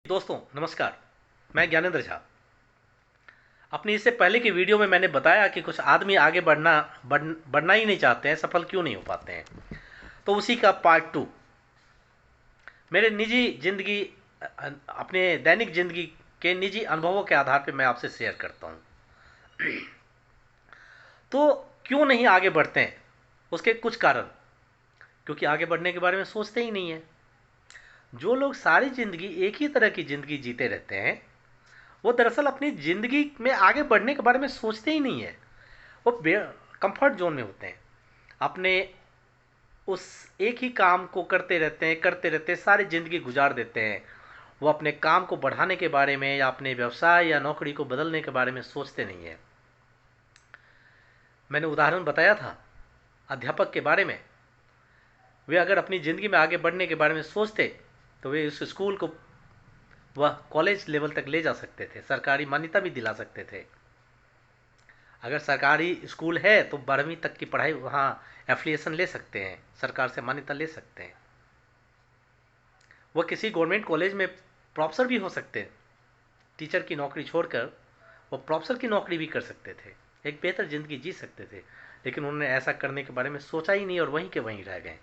दोस्तों नमस्कार। मैं ज्ञानेंद्र झा। अपनी इससे पहले की वीडियो में मैंने बताया कि कुछ आदमी आगे बढ़ना ही नहीं चाहते हैं, सफल क्यों नहीं हो पाते हैं। तो उसी का पार्ट टू मेरे निजी जिंदगी, अपने दैनिक जिंदगी के निजी अनुभवों के आधार पर मैं आपसे शेयर करता हूँ। तो क्यों नहीं आगे बढ़ते हैं, उसके कुछ कारण। क्योंकि आगे बढ़ने के बारे में सोचते ही नहीं है। जो लोग सारी जिंदगी एक ही तरह की जिंदगी जीते रहते हैं, वो दरअसल अपनी ज़िंदगी में आगे बढ़ने के बारे में सोचते ही नहीं है। वो कंफर्ट जोन में होते हैं, अपने उस एक ही काम को करते रहते हैं, सारी ज़िंदगी गुजार देते हैं। वो अपने काम को बढ़ाने के बारे में या अपने व्यवसाय या नौकरी को बदलने के बारे में सोचते नहीं है। मैंने उदाहरण बताया था अध्यापक के बारे में। वे अगर अपनी ज़िंदगी में आगे बढ़ने के बारे में सोचते तो वे उस स्कूल को वह कॉलेज लेवल तक ले जा सकते थे, सरकारी मान्यता भी दिला सकते थे। अगर सरकारी स्कूल है तो 12वीं तक की पढ़ाई वहाँ एफिलिएशन ले सकते हैं, सरकार से मान्यता ले सकते हैं। वह किसी गवर्नमेंट कॉलेज में प्रोफेसर भी हो सकते हैं। टीचर की नौकरी छोड़कर वो प्रोफेसर की नौकरी भी कर सकते थे, एक बेहतर ज़िंदगी जी सकते थे। लेकिन उन्होंने ऐसा करने के बारे में सोचा ही नहीं और वहीं के वहीं रह गए।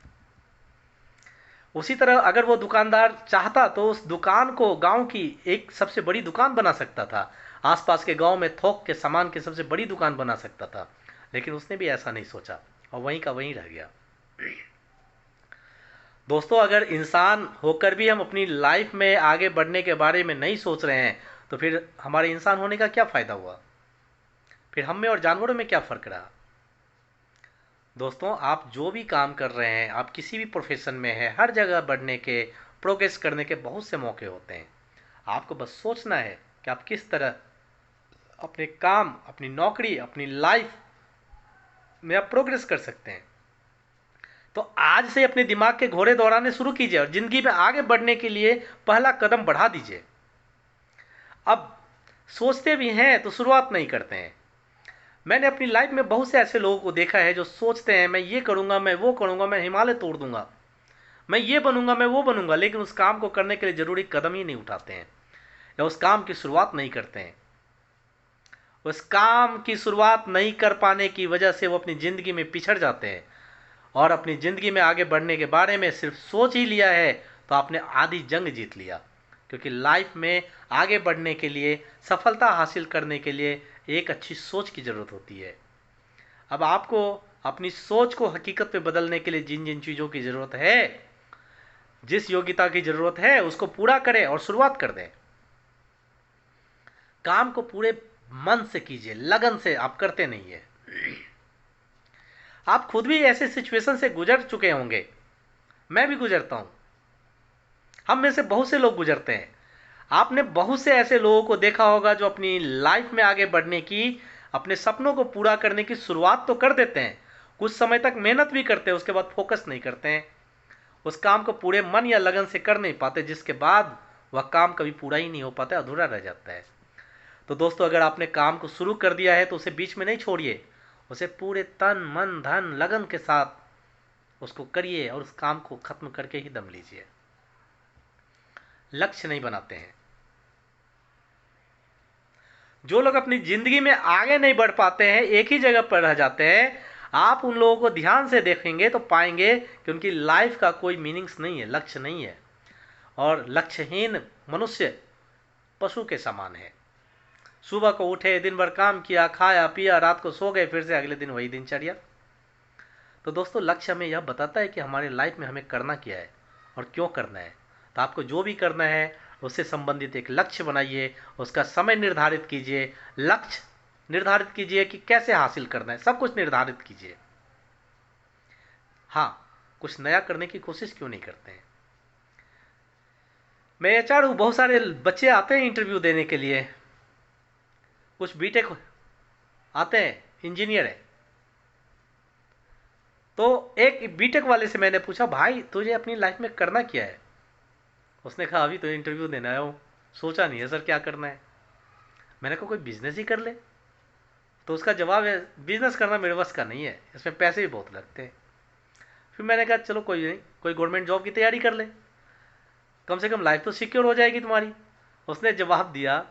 उसी तरह अगर वो दुकानदार चाहता तो उस दुकान को गांव की एक सबसे बड़ी दुकान बना सकता था, आसपास के गांव में थोक के सामान की सबसे बड़ी दुकान बना सकता था। लेकिन उसने भी ऐसा नहीं सोचा और वहीं का वहीं रह गया। दोस्तों, अगर इंसान होकर भी हम अपनी लाइफ में आगे बढ़ने के बारे में नहीं सोच रहे हैं तो फिर हमारे इंसान होने का क्या फ़ायदा हुआ? फिर हम में और जानवरों में क्या फ़र्क रहा? दोस्तों, आप जो भी काम कर रहे हैं, आप किसी भी प्रोफेशन में हैं, हर जगह बढ़ने के, प्रोग्रेस करने के बहुत से मौके होते हैं। आपको बस सोचना है कि आप किस तरह अपने काम, अपनी नौकरी, अपनी लाइफ में आप प्रोग्रेस कर सकते हैं। तो आज से अपने दिमाग के घोड़े दौड़ाने शुरू कीजिए और ज़िंदगी में आगे बढ़ने के लिए पहला कदम बढ़ा दीजिए। अब सोचते भी हैं तो शुरुआत नहीं करते हैं। मैंने अपनी लाइफ में बहुत से ऐसे लोगों को देखा है जो सोचते हैं मैं ये करूँगा, मैं वो करूँगा, मैं हिमालय तोड़ दूंगा, मैं ये बनूंगा, मैं वो बनूंगा, लेकिन उस काम को करने के लिए ज़रूरी कदम ही नहीं उठाते हैं या उस काम की शुरुआत नहीं करते हैं। उस काम की शुरुआत नहीं कर पाने की वजह से वो अपनी ज़िंदगी में पिछड़ जाते हैं और अपनी ज़िंदगी में आगे बढ़ने के बारे में सिर्फ सोच ही लिया है तो आपने आधी जंग जीत लिया। क्योंकि लाइफ में आगे बढ़ने के लिए, सफलता हासिल करने के लिए एक अच्छी सोच की ज़रूरत होती है। अब आपको अपनी सोच को हकीकत में बदलने के लिए जिन जिन चीज़ों की ज़रूरत है, जिस योग्यता की ज़रूरत है, उसको पूरा करें और शुरुआत कर दें। काम को पूरे मन से कीजिए, लगन से। आप करते नहीं है। आप खुद भी ऐसे सिचुएशन से गुजर चुके होंगे, मैं भी गुजरता हूं, हम में से बहुत से लोग गुजरते हैं। आपने बहुत से ऐसे लोगों को देखा होगा जो अपनी लाइफ में आगे बढ़ने की, अपने सपनों को पूरा करने की शुरुआत तो कर देते हैं, कुछ समय तक मेहनत भी करते हैं, उसके बाद फोकस नहीं करते हैं, उस काम को पूरे मन या लगन से कर नहीं पाते, जिसके बाद वह काम कभी पूरा ही नहीं हो पाता, अधूरा रह जाता है। तो दोस्तों, अगर आपने काम को शुरू कर दिया है तो उसे बीच में नहीं छोड़िए, उसे पूरे तन मन धन लगन के साथ उसको करिए और उस काम को खत्म करके ही दम लीजिए। लक्ष्य नहीं बनाते हैं। जो लोग अपनी जिंदगी में आगे नहीं बढ़ पाते हैं, एक ही जगह पर रह जाते हैं, आप उन लोगों को ध्यान से देखेंगे तो पाएंगे कि उनकी लाइफ का कोई मीनिंग्स नहीं है, लक्ष्य नहीं है। और लक्ष्यहीन मनुष्य पशु के समान है। सुबह को उठे, दिन भर काम किया, खाया पिया, रात को सो गए, फिर से अगले दिन वही दिनचर्या। तो दोस्तों, लक्ष्य हमें यह बताता है कि हमारे लाइफ में हमें करना क्या है और क्यों करना है। तो आपको जो भी करना है उससे संबंधित एक लक्ष्य बनाइए, उसका समय निर्धारित कीजिए, लक्ष्य निर्धारित कीजिए कि कैसे हासिल करना है, सब कुछ निर्धारित कीजिए। हाँ, कुछ नया करने की कोशिश क्यों नहीं करते हैं? मैं एचआर हूँ, बहुत सारे बच्चे आते हैं इंटरव्यू देने के लिए, कुछ बीटेक आते हैं, इंजीनियर है। तो एक बीटेक वाले से मैंने पूछा, भाई तुझे अपनी लाइफ में करना क्या है? उसने कहा, अभी तो इंटरव्यू देने आया हूँ, सोचा नहीं है सर क्या करना है। मैंने कहा, कोई बिजनेस ही कर ले। तो उसका जवाब है, बिजनेस करना मेरे बस का नहीं है, इसमें पैसे भी बहुत लगते हैं। फिर मैंने कहा चलो कोई नहीं, कोई गवर्नमेंट जॉब की तैयारी कर ले, कम से कम लाइफ तो सिक्योर हो जाएगी तुम्हारी। उसने जवाब दिया,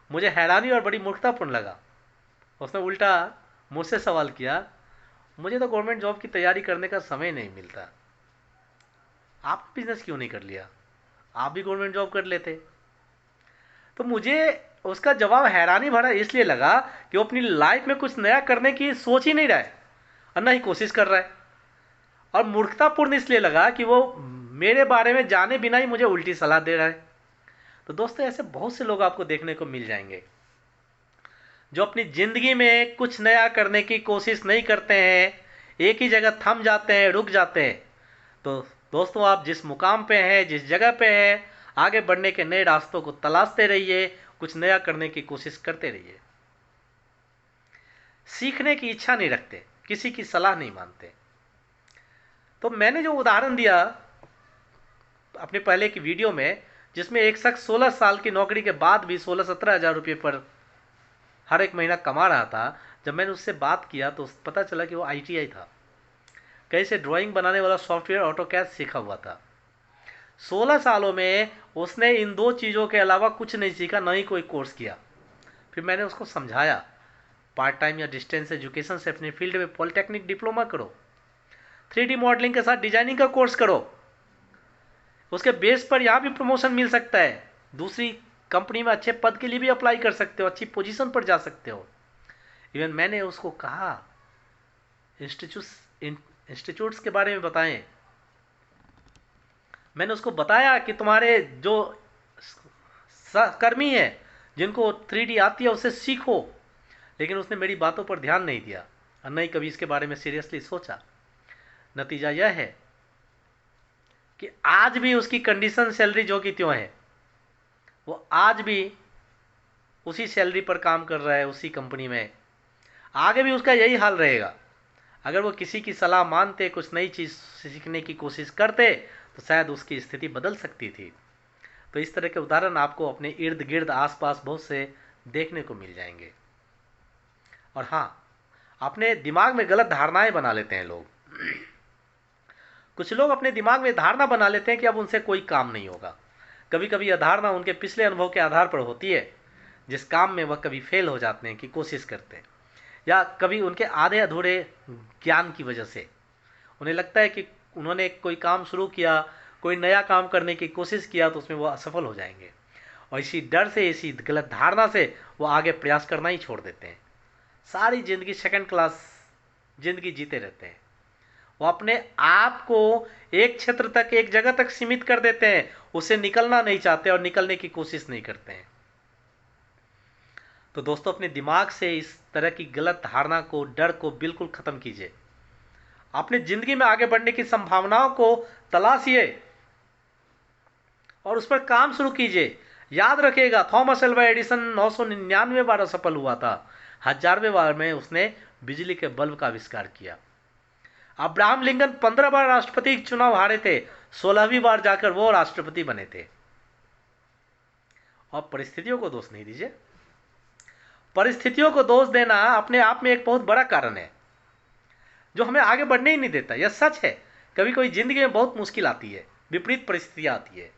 मुझे हैरानी और बड़ी मूर्खतापूर्ण लगा। उसने उल्टा मुझसे सवाल किया, मुझे तो गवर्नमेंट जॉब की तैयारी करने का समय नहीं मिलता, आप बिजनेस क्यों नहीं कर लिया, आप भी गवर्नमेंट जॉब कर लेते। तो मुझे उसका जवाब हैरानी भरा इसलिए लगा कि वो अपनी लाइफ में कुछ नया करने की सोच ही नहीं रहा है और ना ही कोशिश कर रहा है, और मूर्खतापूर्ण इसलिए लगा कि वो मेरे बारे में जाने बिना ही मुझे उल्टी सलाह दे रहा है। तो दोस्तों, ऐसे बहुत से लोग आपको देखने को मिल जाएंगे जो अपनी ज़िंदगी में कुछ नया करने की कोशिश नहीं करते हैं, एक ही जगह थम जाते हैं, रुक जाते हैं। तो दोस्तों, आप जिस मुकाम पे हैं, जिस जगह पे हैं, आगे बढ़ने के नए रास्तों को तलाशते रहिए, कुछ नया करने की कोशिश करते रहिए। सीखने की इच्छा नहीं रखते, किसी की सलाह नहीं मानते। तो मैंने जो उदाहरण दिया अपने पहले की वीडियो में, जिसमें एक शख्स 16 साल की नौकरी के बाद भी 16-17 हज़ार रुपये पर हर एक महीना कमा रहा था, जब मैंने उससे बात किया तो पता चला कि वो ITI था, कहीं से ड्राइंग बनाने वाला सॉफ्टवेयर ऑटोकैड सीखा हुआ था। 16 सालों में उसने इन दो चीज़ों के अलावा कुछ नहीं सीखा, ना ही कोई कोर्स किया। फिर मैंने उसको समझाया, पार्ट टाइम या डिस्टेंस एजुकेशन से अपने फील्ड में पॉलिटेक्निक डिप्लोमा करो, 3D मॉडलिंग के साथ डिजाइनिंग का कोर्स करो, उसके बेस पर यहाँ भी प्रमोशन मिल सकता है, दूसरी कंपनी में अच्छे पद के लिए भी अप्लाई कर सकते हो, अच्छी पोजीशन पर जा सकते हो। इवन मैंने उसको कहा इंस्टीट्यूट्स के बारे में बताएं। मैंने उसको बताया कि तुम्हारे जो सहकर्मी हैं जिनको 3D आती है उससे सीखो, लेकिन उसने मेरी बातों पर ध्यान नहीं दिया और नहीं कभी इसके बारे में सीरियसली सोचा। नतीजा यह है कि आज भी उसकी कंडीशन सैलरी जो की त्यों है, वो आज भी उसी सैलरी पर काम कर रहा है, उसी कंपनी में। आगे भी उसका यही हाल रहेगा। अगर वो किसी की सलाह मानते, कुछ नई चीज़ सीखने की कोशिश करते, तो शायद उसकी स्थिति बदल सकती थी। तो इस तरह के उदाहरण आपको अपने इर्द गिर्द आसपास बहुत से देखने को मिल जाएंगे। और हाँ, अपने दिमाग में गलत धारणाएं बना लेते हैं लोग। कुछ लोग अपने दिमाग में धारणा बना लेते हैं कि अब उनसे कोई काम नहीं होगा। कभी कभी यह धारणा उनके पिछले अनुभव के आधार पर होती है, जिस काम में वह कभी फेल हो जाते हैं कि कोशिश करते हैं, या कभी उनके आधे अधूरे ज्ञान की वजह से उन्हें लगता है कि उन्होंने कोई काम शुरू किया, कोई नया काम करने की कोशिश किया तो उसमें वो असफल हो जाएंगे, और इसी डर से, इसी गलत धारणा से वो आगे प्रयास करना ही छोड़ देते हैं। सारी ज़िंदगी सेकंड क्लास ज़िंदगी जीते रहते हैं। वो अपने आप को एक क्षेत्र तक, एक जगह तक सीमित कर देते हैं, उससे निकलना नहीं चाहते और निकलने की कोशिश नहीं करते हैं। तो दोस्तों, अपने दिमाग से इस तरह की गलत धारणा को, डर को बिल्कुल खत्म कीजिए। अपनी जिंदगी में आगे बढ़ने की संभावनाओं को तलाशिए और उस पर काम शुरू कीजिए। याद रखिएगा, थॉमस अल्वा एडिसन 999 बार असफल हुआ था, 1000वें बार में उसने बिजली के बल्ब का आविष्कार किया। अब्राहम लिंकन 15 बार राष्ट्रपति चुनाव हारे थे, 16वीं बार जाकर वो राष्ट्रपति बने थे। और परिस्थितियों को दोष नहीं दीजिए। परिस्थितियों को दोष देना अपने आप में एक बहुत बड़ा कारण है जो हमें आगे बढ़ने ही नहीं देता। यह सच है, कभी कभी जिंदगी में बहुत मुश्किल आती है, विपरीत परिस्थितियां आती है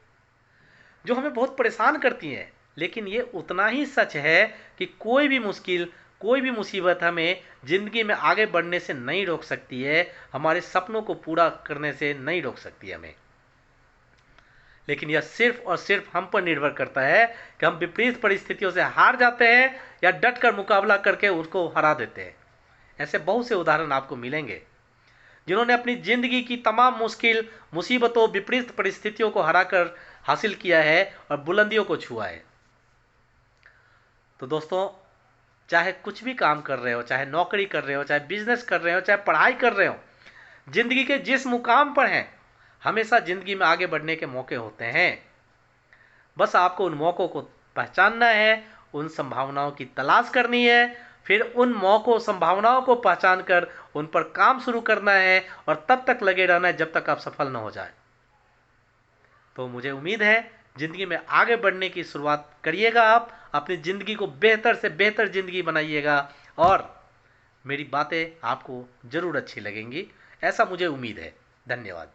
जो हमें बहुत परेशान करती हैं, लेकिन ये उतना ही सच है कि कोई भी मुश्किल, कोई भी मुसीबत हमें जिंदगी में आगे बढ़ने से नहीं रोक सकती है, हमारे सपनों को पूरा करने से नहीं रोक सकती हमें। लेकिन यह सिर्फ और सिर्फ हम पर निर्भर करता है कि हम विपरीत परिस्थितियों से हार जाते हैं या डट कर मुकाबला करके उसको हरा देते हैं। ऐसे बहुत से उदाहरण आपको मिलेंगे जिन्होंने अपनी जिंदगी की तमाम मुश्किल, मुसीबतों, विपरीत परिस्थितियों को हराकर हासिल किया है और बुलंदियों को छुआ है। तो दोस्तों, चाहे कुछ भी काम कर रहे हो, चाहे नौकरी कर रहे हो, चाहे बिजनेस कर रहे हो, चाहे पढ़ाई कर रहे हो, जिंदगी के जिस मुकाम पर हैं, हमेशा जिंदगी में आगे बढ़ने के मौके होते हैं। बस आपको उन मौक़ों को पहचानना है, उन संभावनाओं की तलाश करनी है, फिर उन मौक़ों, संभावनाओं को पहचान कर उन पर काम शुरू करना है और तब तक लगे रहना है जब तक आप सफल न हो जाए। तो मुझे उम्मीद है ज़िंदगी में आगे बढ़ने की शुरुआत करिएगा। आप अपनी ज़िंदगी को बेहतर से बेहतर ज़िंदगी बनाइएगा और मेरी बातें आपको ज़रूर अच्छी लगेंगी, ऐसा मुझे उम्मीद है। धन्यवाद।